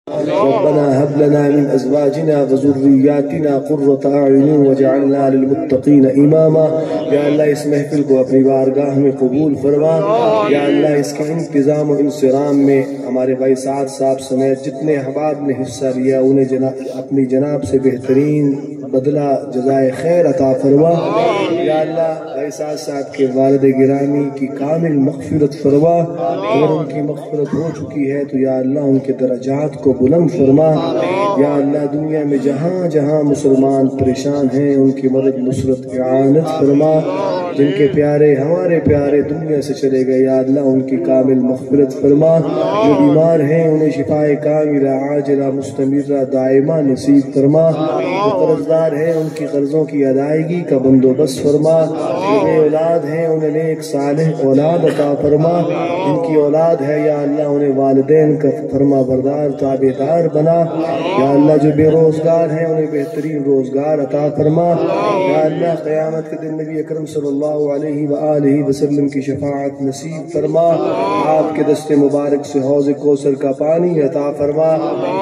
ربنا هب لنا من ازواجنا وذرياتنا قرۃ اعین واجعلنا للمتقین اماما. یا اللہ اس محفل کو اپنی بارگاہ میں قبول فرما. یا اللہ اس کے انتظام و انصرام میں ہمارے بھائی سعد صاحب سمیت جتنے احباب نے حصہ لیا انہیں اپنی جناب سے بہترین بدلہ جزائے خیر عطا فرما. یا اللہ بھائی سعد صاحب کے والد گرامی کی کامل مغفرت فرما. اگر ان کی مغفرت ہو چکی ہے تو یا اللہ ان کے درجات کو بلند فرما. یا اللہ دنیا میں جہاں جہاں مسلمان پریشان ہیں ان کی مدد نصرت اعانت فرما. جن کے پیارے ہمارے پیارے دنیا سے چلے گئے یا اللہ ان کی کامل مغفرت فرما. جو بیمار ہیں انہیں شفائے کاملہ عاجلہ مستمرہ دائمہ نصیب فرما. جو قرضدار ہیں ان کی قرضوں کی ادائیگی کا بندوبست فرما. جو بے اولاد ہیں انہیں نیک صالح اولاد عطا فرما. جن کی اولاد ہے یا اللہ انہیں والدین کا فرما بردار تابعدار بنا. یا اللہ جو بے روزگار ہیں انہیں بہترین روزگار عطا فرما. یا اللہ قیامت کے دن نبی اکرم صلی اللہ علیہ وآلہ وسلم کی شفاعت نصیب فرما. آپ کے دست مبارک سے حوض کوثر کا پانی عطا فرما.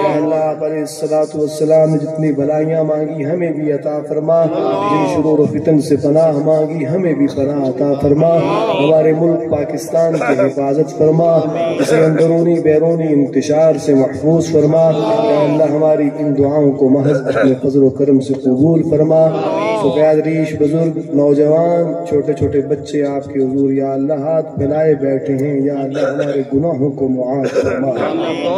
یا اللہ آپ علیہ السلام نے جتنی بلائیاں مانگی ہمیں بھی عطا فرما. جن شرور و فتن سے پناہ مانگی ہمیں بھی پناہ عطا فرما. ہمارے ملک پاکستان کی حفاظت فرما. اسے اندرونی بیرونی انتشار سے محفوظ فرما. یا اللہ ہماری ان دعاؤں کو محض اپنے فضل و کرم سے قبول فرما. سفید ریش بزرگ نوجوان چھوٹے چھوٹے بچے آپ کے حضور یا اللہ ہاتھ پھیلائے بیٹھے ہیں. یا اللہ ہمارے گناہوں کو معاف فرما.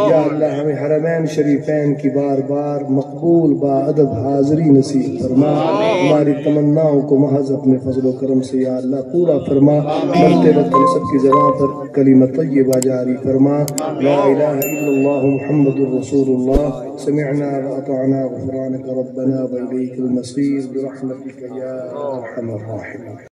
یا اللہ ہمیں حرمین شریفین کی بار بار مقبول با ادب حاضری نصیب فرما. ہماری تمناؤں کو محض اپنے فضل و کرم سے یا اللہ پورا فرما. مرتے وقت ہم سب کی زبان پر کلمہ طیبہ جاری فرما. لا الہ الا اللہ محمد رسول اللہ. سمعنا واطعنا غفرانک ربنا والیک المصیر برحمتک یا ارحم الراحمین.